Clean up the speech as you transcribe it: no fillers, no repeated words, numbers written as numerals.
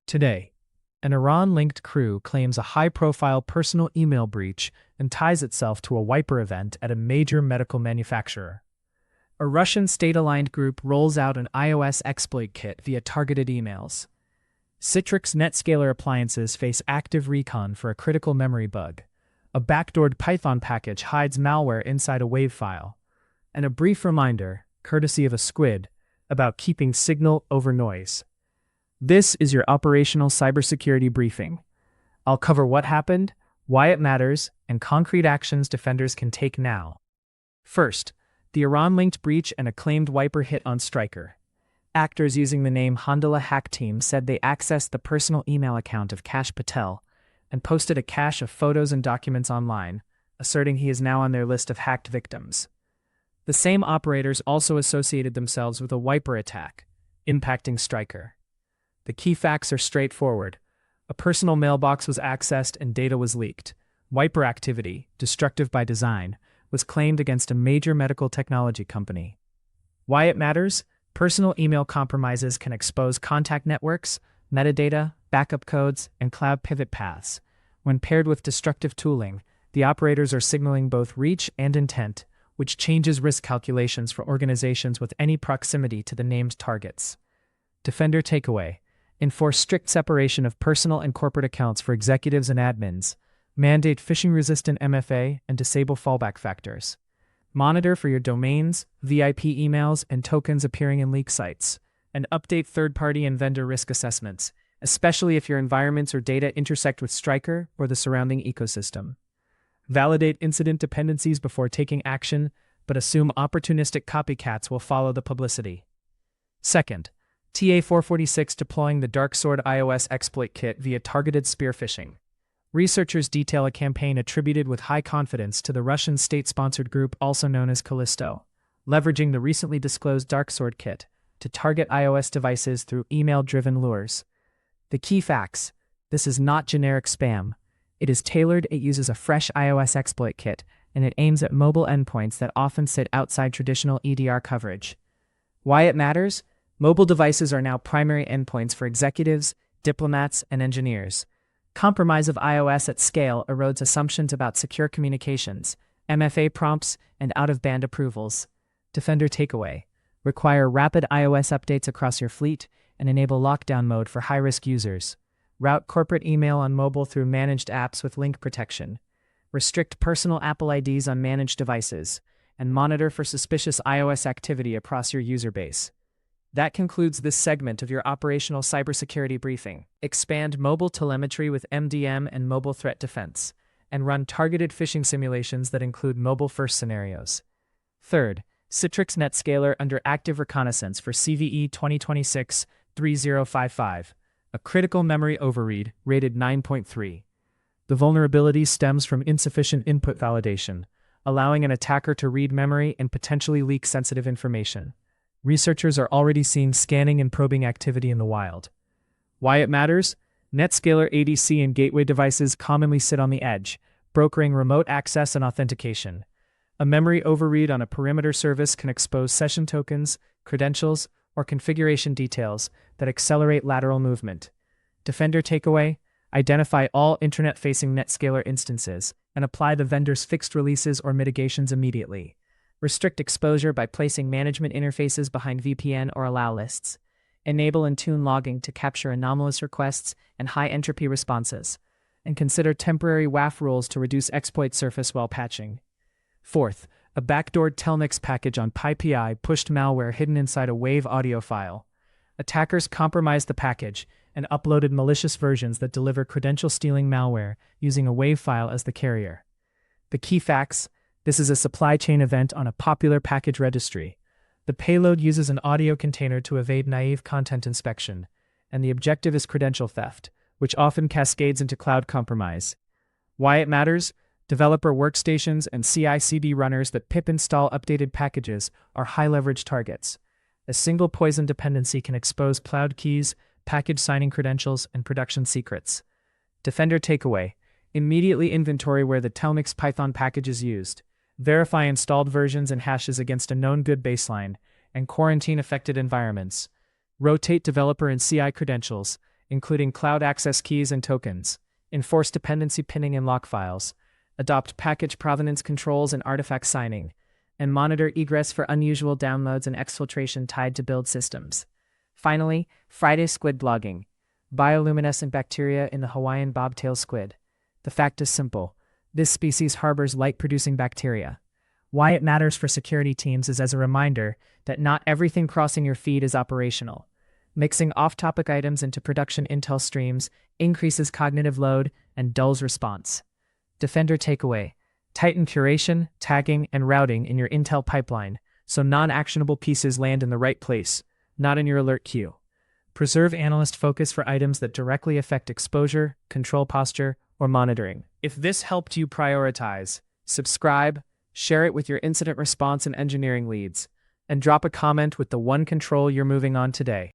Today, an Iran-linked crew claims a high-profile personal email breach and ties itself to a wiper event at a major medical manufacturer. A Russian state-aligned group rolls out an iOS exploit kit via targeted emails. Citrix NetScaler appliances face active Recon for a critical memory bug. A backdoored Python package hides malware inside a WAV file. And a brief reminder, courtesy of a squid, about keeping signal over noise. This is your operational cybersecurity briefing. I'll cover what happened, why it matters, and concrete actions defenders can take now. First, the Iran-linked breach and a claimed wiper hit on Stryker. Actors using the name Handala Hack Team said they accessed the personal email account of Kash Patel and posted a cache of photos and documents online, asserting he is now on their list of hacked victims. The same operators also associated themselves with a wiper attack, impacting Stryker. The key facts are straightforward. A personal mailbox was accessed and data was leaked. Wiper activity, destructive by design, was claimed against a major medical technology company. Why it matters? Personal email compromises can expose contact networks, metadata, backup codes, and cloud pivot paths. When paired with destructive tooling, the operators are signaling both reach and intent, which changes risk calculations for organizations with any proximity to the named targets. Defender takeaway: enforce strict separation of personal and corporate accounts for executives and admins, mandate phishing-resistant MFA, and disable fallback factors. Monitor for your domains, VIP emails, and tokens appearing in leak sites, and update third-party and vendor risk assessments, especially if your environments or data intersect with Stryker or the surrounding ecosystem. Validate incident dependencies before taking action, but assume opportunistic copycats will follow the publicity. Second, TA-446 deploying the DarkSword iOS exploit kit via targeted spear phishing. Researchers detail a campaign attributed with high confidence to the Russian state-sponsored group also known as Callisto, leveraging the recently disclosed DarkSword kit to target iOS devices through email-driven lures. The key facts: this is not generic spam. It is tailored, it uses a fresh iOS exploit kit, and it aims at mobile endpoints that often sit outside traditional EDR coverage. Why it matters? Mobile devices are now primary endpoints for executives, diplomats, and engineers. Compromise of iOS at scale erodes assumptions about secure communications, MFA prompts, and out-of-band approvals. Defender takeaway: require rapid iOS updates across your fleet and enable lockdown mode for high-risk users. Route corporate email on mobile through managed apps with link protection. Restrict personal Apple IDs on managed devices, and monitor for suspicious iOS activity across your user base. That concludes this segment of your operational cybersecurity briefing. Expand mobile telemetry with MDM and mobile threat defense, and run targeted phishing simulations that include mobile-first scenarios. Third, Citrix NetScaler under active reconnaissance for CVE 2026-3055, a critical memory overread rated 9.3. The vulnerability stems from insufficient input validation, allowing an attacker to read memory and potentially leak sensitive information. Researchers are already seeing scanning and probing activity in the wild. Why it matters? NetScaler ADC and gateway devices commonly sit on the edge, brokering remote access and authentication. A memory overread on a perimeter service can expose session tokens, credentials, or configuration details that accelerate lateral movement. Defender takeaway: identify all internet-facing NetScaler instances and apply the vendor's fixed releases or mitigations immediately. Restrict exposure by placing management interfaces behind VPN or allow lists. Enable and tune logging to capture anomalous requests and high-entropy responses. And consider temporary WAF rules to reduce exploit surface while patching. Fourth, a backdoored telnix package on PyPI pushed malware hidden inside a WAV audio file. Attackers compromised the package and uploaded malicious versions that deliver credential-stealing malware using a WAV file as the carrier. The key facts: this is a supply chain event on a popular package registry. The payload uses an audio container to evade naive content inspection, and the objective is credential theft, which often cascades into cloud compromise. Why it matters? Developer workstations and CI/CD runners that pip install updated packages are high-leverage targets. A single poison dependency can expose cloud keys, package signing credentials, and production secrets. Defender takeaway: immediately inventory where the telnix Python package is used. Verify installed versions and hashes against a known good baseline, and quarantine affected environments. Rotate developer and CI credentials, including cloud access keys and tokens, enforce dependency pinning in lock files, adopt package provenance controls and artifact signing, and monitor egress for unusual downloads and exfiltration tied to build systems. Finally, Friday squid blogging. Bioluminescent bacteria in the Hawaiian bobtail squid. The fact is simple. This species harbors light-producing bacteria. Why it matters for security teams is as a reminder that not everything crossing your feed is operational. Mixing off-topic items into production intel streams increases cognitive load and dulls response. Defender takeaway. Tighten curation, tagging, and routing in your intel pipeline so non-actionable pieces land in the right place, not in your alert queue. Preserve analyst focus for items that directly affect exposure, control posture, or monitoring. If this helped you prioritize, subscribe, share it with your incident response and engineering leads, and drop a comment with the one control you're moving on today.